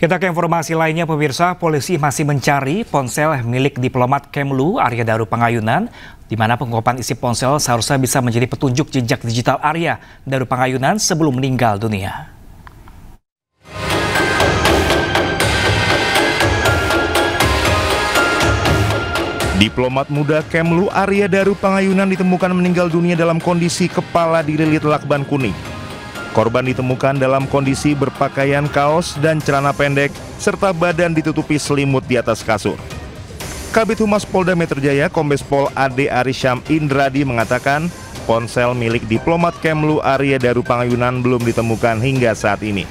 Kita ke informasi lainnya, pemirsa. Polisi masih mencari ponsel milik diplomat Kemlu Arya Daru Pangayunan, di mana pengungkapan isi ponsel seharusnya bisa menjadi petunjuk jejak digital Arya Daru Pangayunan sebelum meninggal dunia. Diplomat muda Kemlu Arya Daru Pangayunan ditemukan meninggal dunia dalam kondisi kepala dililit lakban kuning. Korban ditemukan dalam kondisi berpakaian kaos dan celana pendek, serta badan ditutupi selimut di atas kasur. Kabid Humas Polda Metro Jaya, Kombes Pol Ade Arisham Indradi mengatakan, ponsel milik diplomat Kemlu Arya Daru Pangayunan belum ditemukan hingga saat ini.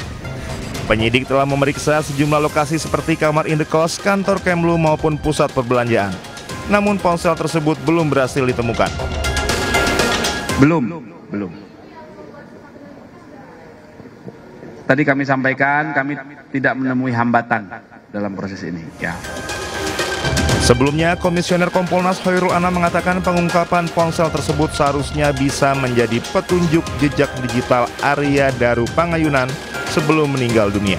Penyidik telah memeriksa sejumlah lokasi seperti kamar indekos, kantor Kemlu maupun pusat perbelanjaan. Namun ponsel tersebut belum berhasil ditemukan. Belum. Tadi kami sampaikan, kami tidak menemui hambatan dalam proses ini. Ya. Sebelumnya, Komisioner Kompolnas Hoirul Anam mengatakan pengungkapan ponsel tersebut seharusnya bisa menjadi petunjuk jejak digital Arya Daru Pangayunan sebelum meninggal dunia.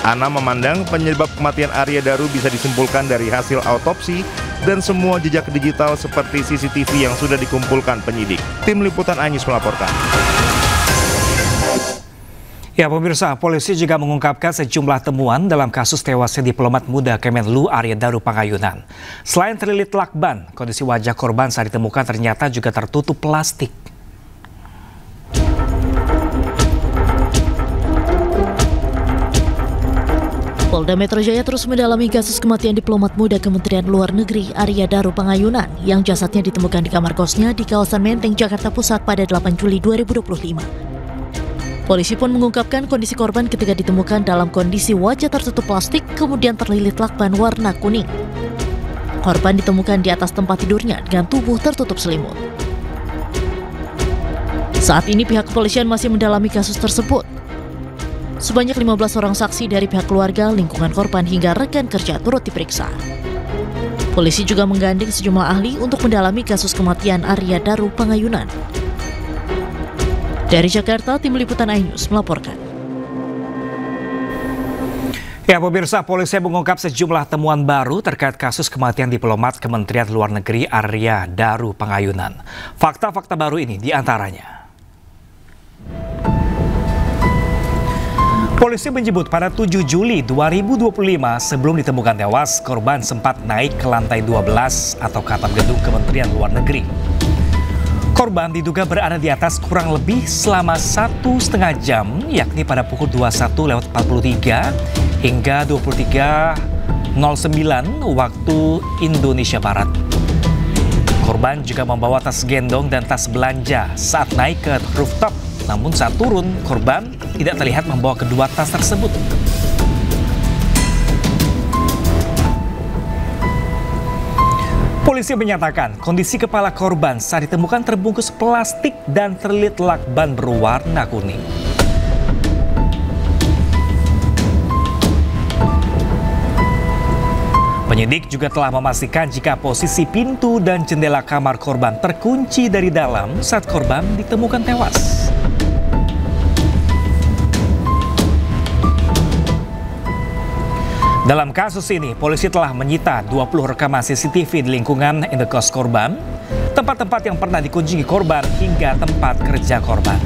Anam memandang penyebab kematian Arya Daru bisa disimpulkan dari hasil autopsi dan semua jejak digital seperti CCTV yang sudah dikumpulkan penyidik. Tim Liputan Anyus melaporkan. Ya, pemirsa, polisi juga mengungkapkan sejumlah temuan dalam kasus tewasnya diplomat muda Kemenlu Arya Daru Pangayunan. Selain terlilit lakban, kondisi wajah korban saat ditemukan ternyata juga tertutup plastik. Polda Metro Jaya terus mendalami kasus kematian diplomat muda Kementerian Luar Negeri Arya Daru Pangayunan yang jasadnya ditemukan di kamar kosnya di kawasan Menteng, Jakarta Pusat pada 8 Juli 2025. Polisi pun mengungkapkan kondisi korban ketika ditemukan dalam kondisi wajah tertutup plastik kemudian terlilit lakban warna kuning. Korban ditemukan di atas tempat tidurnya dengan tubuh tertutup selimut. Saat ini pihak kepolisian masih mendalami kasus tersebut. Sebanyak 15 orang saksi dari pihak keluarga, lingkungan korban hingga rekan kerja turut diperiksa. Polisi juga menggandeng sejumlah ahli untuk mendalami kasus kematian Arya Daru Pangayunan. Dari Jakarta, Tim Liputan iNews melaporkan. Ya, pemirsa, polisi mengungkap sejumlah temuan baru terkait kasus kematian diplomat Kementerian Luar Negeri Arya Daru Pangayunan. Fakta-fakta baru ini diantaranya. Polisi menyebut pada 7 Juli 2025 sebelum ditemukan tewas, korban sempat naik ke lantai 12 atau ke atap gedung Kementerian Luar Negeri. Korban diduga berada di atas kurang lebih selama 1,5 jam, yakni pada pukul 21.43 hingga 23.09 waktu Indonesia Barat. Korban juga membawa tas gendong dan tas belanja saat naik ke rooftop. Namun saat turun, korban tidak terlihat membawa kedua tas tersebut. Polisi menyatakan kondisi kepala korban saat ditemukan terbungkus plastik dan terlilit lakban berwarna kuning. Penyidik juga telah memastikan jika posisi pintu dan jendela kamar korban terkunci dari dalam saat korban ditemukan tewas. Dalam kasus ini, polisi telah menyita 20 rekaman CCTV di lingkungan indekos korban, tempat-tempat yang pernah dikunjungi korban, hingga tempat kerja korban.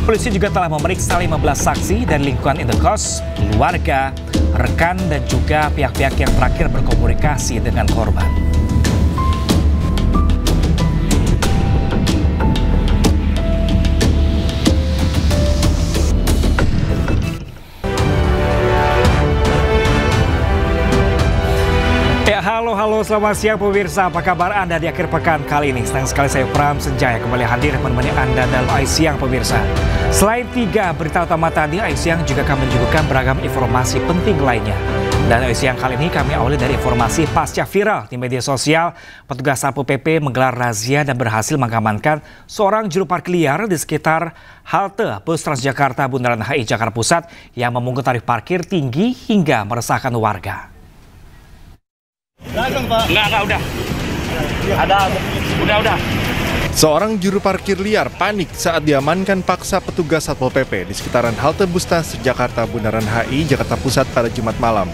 Polisi juga telah memeriksa 15 saksi dari lingkungan indekos, keluarga, rekan, dan juga pihak-pihak yang terakhir berkomunikasi dengan korban. Halo, selamat siang pemirsa. Apa kabar Anda di akhir pekan kali ini? Senang sekali saya Pram Senjaya kembali hadir menemani Anda dalam Ais Siang pemirsa. Selain 3 berita utama tadi, Ais Siang juga akan menyuguhkan beragam informasi penting lainnya. Dan Ais Siang kali ini kami awali dari informasi pasca viral di media sosial. Petugas Satpol PP menggelar razia dan berhasil mengamankan seorang juru parkir liar di sekitar halte bus Transjakarta Bundaran HI Jakarta Pusat yang memungut tarif parkir tinggi hingga meresahkan warga. Enggak, udah. Udah. Seorang juru parkir liar panik saat diamankan paksa petugas Satpol PP di sekitaran halte bus Transjakarta Bundaran HI, Jakarta Pusat pada Jumat malam.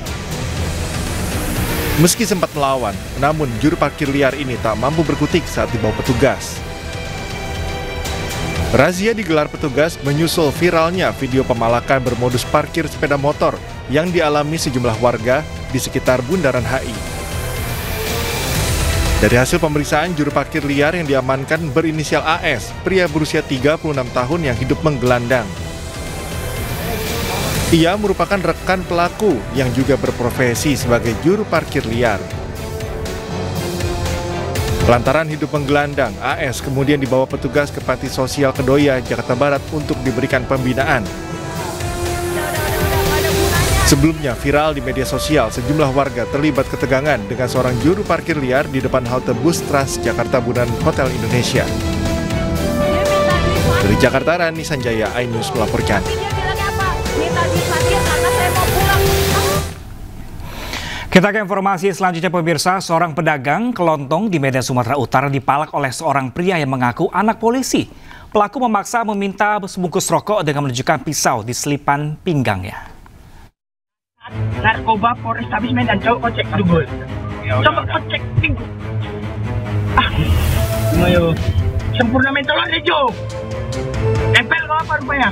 Meski sempat melawan, namun juru parkir liar ini tak mampu berkutik saat dibawa petugas. Razia digelar petugas menyusul viralnya video pemalakan bermodus parkir sepeda motor yang dialami sejumlah warga di sekitar Bundaran HI. Dari hasil pemeriksaan, juru parkir liar yang diamankan berinisial AS, pria berusia 36 tahun yang hidup menggelandang. Ia merupakan rekan pelaku yang juga berprofesi sebagai juru parkir liar. Lantaran hidup menggelandang, AS kemudian dibawa petugas ke Panti Sosial Kedoya, Jakarta Barat untuk diberikan pembinaan. Sebelumnya viral di media sosial, sejumlah warga terlibat ketegangan dengan seorang juru parkir liar di depan halte bus Transjakarta Bundaran Hotel Indonesia. Dari Jakarta, Rani Sanjaya, iNews melaporkan. Kita ke informasi selanjutnya pemirsa, seorang pedagang kelontong di Medan, Sumatera Utara dipalak oleh seorang pria yang mengaku anak polisi. Pelaku memaksa meminta sebungkus rokok dengan menunjukkan pisau di selipan pinggangnya. Narkoba Polrestabes Medan, coba kau cek Google. Coba kau cek pinggul. Ayo. Sempurna mentolan hijau. Tempel kau apa rupanya?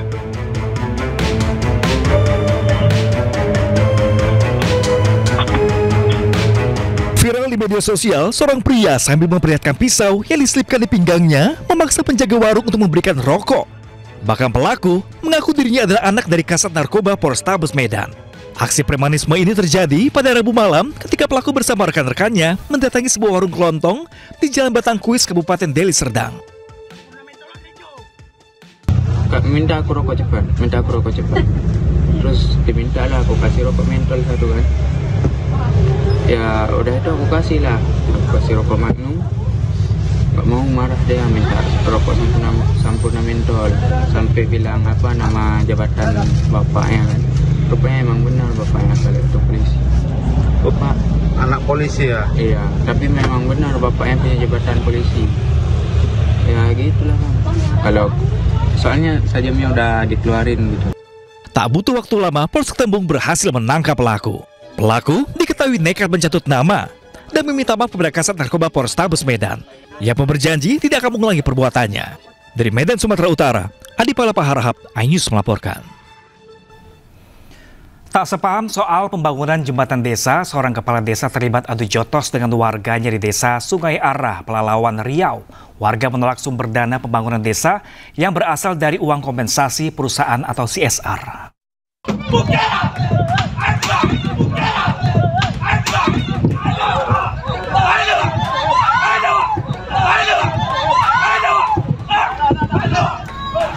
Viral di media sosial, seorang pria sambil memperlihatkan pisau yang diselipkan di pinggangnya memaksa penjaga warung untuk memberikan rokok. Bahkan pelaku mengaku dirinya adalah anak dari Kasat Narkoba Polrestabes Medan. Aksi premanisme ini terjadi pada Rabu malam ketika pelaku bersama rekan-rekannya mendatangi sebuah warung kelontong di Jalan Batangkuis, Kabupaten Deli Serdang. Minta aku rokok cepat. Terus diminta lah aku kasih rokok mentol satu kan. Ya udah itu aku kasih lah, aku kasih rokok Magnum. Gak mau, marah dia, minta rokok sampurna mentol. Sampai bilang apa nama jabatan bapaknya kan. Rupanya emang benar bapaknya kalau itu polisi. Bapak anak polisi ya? Iya, tapi memang benar bapaknya punya jabatan polisi. Ya gitulah kan. Kalau soalnya sajamnya udah dikeluarin gitu. Tak butuh waktu lama, Polsek Tembung berhasil menangkap pelaku. Pelaku diketahui nekat mencatut nama dan meminta maaf kepada Kasat Narkoba Polrestabes Medan. Ia pun berjanji tidak akan mengulangi perbuatannya. Dari Medan, Sumatera Utara, Adi Palapa Harahap, iNews melaporkan. Tak sepaham soal pembangunan jembatan desa, seorang kepala desa terlibat adu jotos dengan warganya di desa Sungai Arah, Pelalawan, Riau. Warga menolak sumber dana pembangunan desa yang berasal dari uang kompensasi perusahaan atau CSR.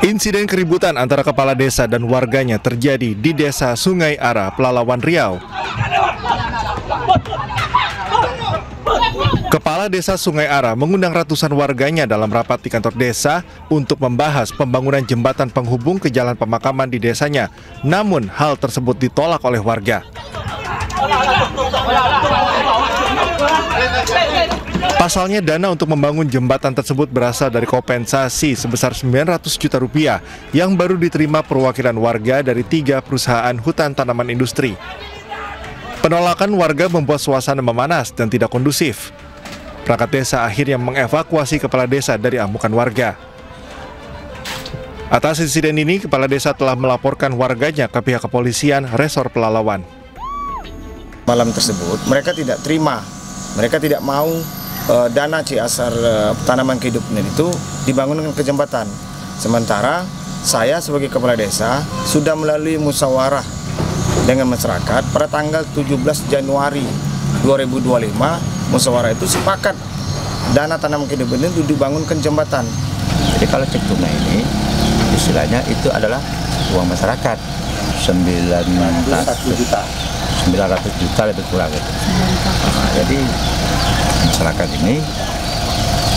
Insiden keributan antara kepala desa dan warganya terjadi di desa Sungai Arah, Pelalawan, Riau. Kepala desa Sungai Arah mengundang ratusan warganya dalam rapat di kantor desa untuk membahas pembangunan jembatan penghubung ke jalan pemakaman di desanya. Namun hal tersebut ditolak oleh warga. Pasalnya dana untuk membangun jembatan tersebut berasal dari kompensasi sebesar 900 juta rupiah yang baru diterima perwakilan warga dari 3 perusahaan hutan tanaman industri. Penolakan warga membuat suasana memanas dan tidak kondusif. Perangkat desa akhirnya mengevakuasi kepala desa dari amukan warga. Atas insiden ini, kepala desa telah melaporkan warganya ke pihak kepolisian Resor Pelalawan. Malam tersebut mereka tidak terima, mereka tidak mau dana CSR tanaman kehidupan itu dibangunkan ke jembatan. Sementara saya sebagai kepala desa sudah melalui musyawarah dengan masyarakat pada tanggal 17 Januari 2025, musyawarah itu sepakat dana tanaman kehidupan itu dibangunkan jembatan. Jadi kalau cek tunai ini istilahnya itu adalah uang masyarakat 900 juta lebih kurang gitu. Nah, jadi masyarakat ini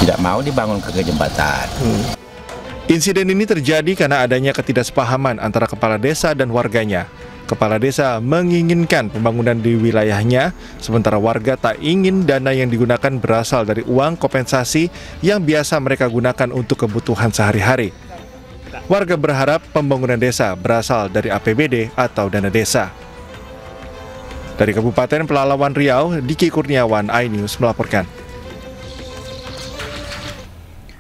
tidak mau dibangun ke jembatan. Insiden ini terjadi karena adanya ketidaksepahaman antara kepala desa dan warganya. Kepala desa menginginkan pembangunan di wilayahnya, sementara warga tak ingin dana yang digunakan berasal dari uang kompensasi yang biasa mereka gunakan untuk kebutuhan sehari-hari. Warga berharap pembangunan desa berasal dari APBD atau dana desa. Dari Kabupaten Pelalawan Riau, Diki Kurniawan, iNews melaporkan.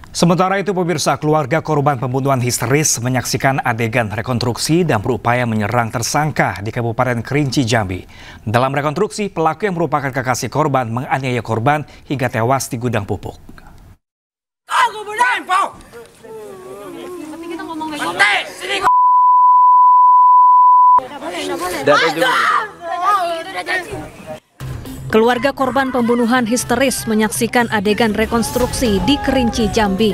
Sementara itu, pemirsa, keluarga korban pembunuhan histeris menyaksikan adegan rekonstruksi dan berupaya menyerang tersangka di Kabupaten Kerinci, Jambi. Dalam rekonstruksi, pelaku yang merupakan kekasih korban menganiaya korban hingga tewas di gudang pupuk. Keluarga korban pembunuhan histeris menyaksikan adegan rekonstruksi di Kerinci, Jambi.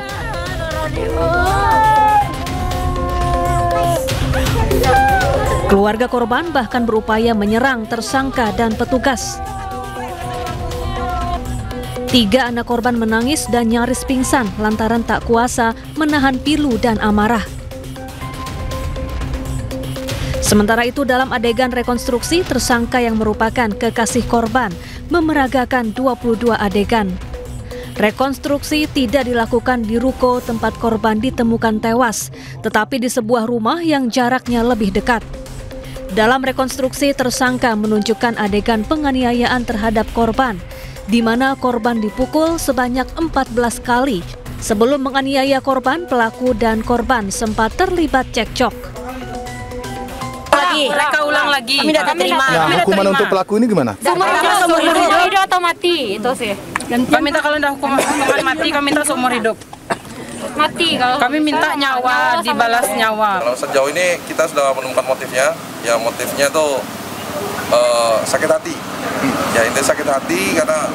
Keluarga korban bahkan berupaya menyerang tersangka dan petugas. 3 anak korban menangis dan nyaris pingsan lantaran tak kuasa menahan pilu dan amarah. Sementara itu, dalam adegan rekonstruksi, tersangka yang merupakan kekasih korban memeragakan 22 adegan. Rekonstruksi tidak dilakukan di ruko tempat korban ditemukan tewas, tetapi di sebuah rumah yang jaraknya lebih dekat. Dalam rekonstruksi, tersangka menunjukkan adegan penganiayaan terhadap korban, di mana korban dipukul sebanyak 14 kali. Sebelum menganiaya korban, pelaku dan korban sempat terlibat cekcok. Mereka ulang lagi. Kami tidak terima. Nah, hukuman untuk pelaku ini gimana? Seumur hidup atau mati, itu sih. Kami minta kalau udah hukuman mati, kami minta seumur hidup. Mati kalau kami minta nyawa, dibalas nyawa. Kalau sejauh ini kita sudah menemukan motifnya. Ya motifnya tuh sakit hati. Ya intinya sakit hati karena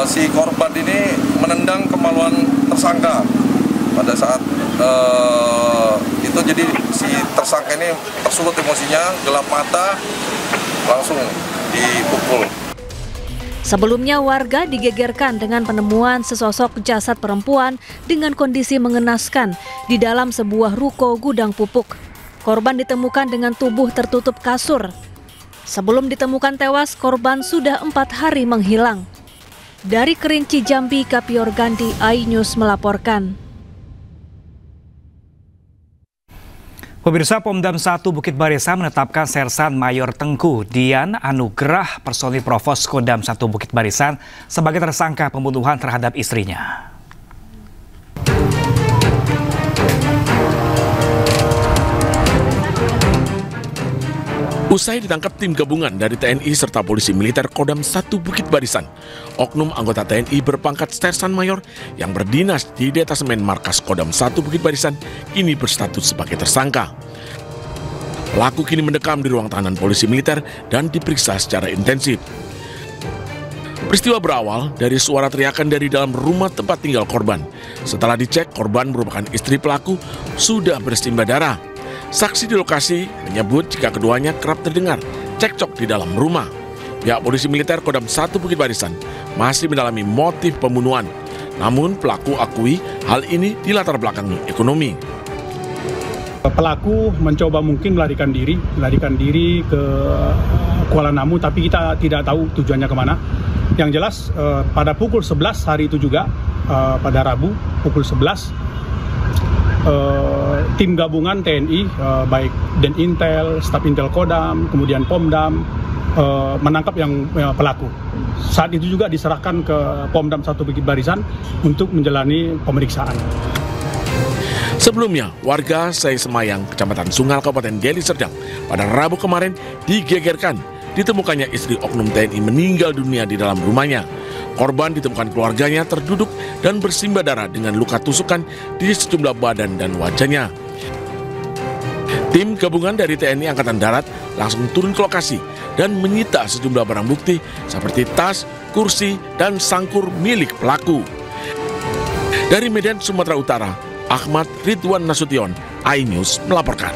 si korban ini menendang kemaluan tersangka pada saat itu, jadi si tersangka ini tersulut emosinya, gelap mata, langsung dipukul. Sebelumnya, warga digegerkan dengan penemuan sesosok jasad perempuan dengan kondisi mengenaskan di dalam sebuah ruko gudang pupuk. Korban ditemukan dengan tubuh tertutup kasur. Sebelum ditemukan tewas, korban sudah 4 hari menghilang. Dari Kerinci, Jambi, Kapior Gandhi, iNews melaporkan. Pemirsa, Pomdam 1 Bukit Barisan menetapkan Sersan Mayor Tengku Dian Anugrah, personil Provos Kodam 1 Bukit Barisan, sebagai tersangka pembunuhan terhadap istrinya. Usai ditangkap tim gabungan dari TNI serta polisi militer Kodam 1 Bukit Barisan, oknum anggota TNI berpangkat Sersan Mayor yang berdinas di detasemen markas Kodam 1 Bukit Barisan kini berstatus sebagai tersangka. Pelaku kini mendekam di ruang tahanan polisi militer dan diperiksa secara intensif. Peristiwa berawal dari suara teriakan dari dalam rumah tempat tinggal korban. Setelah dicek, korban merupakan istri pelaku sudah bersimbah darah. Saksi di lokasi menyebut jika keduanya kerap terdengar cekcok di dalam rumah. Pihak polisi militer Kodam 1 Bukit Barisan masih mendalami motif pembunuhan. Namun pelaku akui hal ini dilatar belakangi ekonomi. Pelaku mencoba mungkin melarikan diri ke Kuala Namu, tapi kita tidak tahu tujuannya kemana. Yang jelas pada pukul 11 hari itu juga, pada Rabu pukul 11, tim gabungan TNI, baik Denintel, Staf Intel Kodam, kemudian Pomdam, menangkap yang pelaku. Saat itu juga diserahkan ke Pomdam 1 Bukit Barisan untuk menjalani pemeriksaan. Sebelumnya, warga Sei Semayang, Kecamatan Sungal, Kabupaten Deli Serdang, pada Rabu kemarin digegerkan ditemukannya istri oknum TNI meninggal dunia di dalam rumahnya. Korban ditemukan keluarganya terduduk dan bersimbah darah dengan luka tusukan di sejumlah badan dan wajahnya. Tim gabungan dari TNI Angkatan Darat langsung turun ke lokasi dan menyita sejumlah barang bukti seperti tas, kursi, dan sangkur milik pelaku. Dari Medan, Sumatera Utara, Ahmad Ridwan Nasution, iNews melaporkan.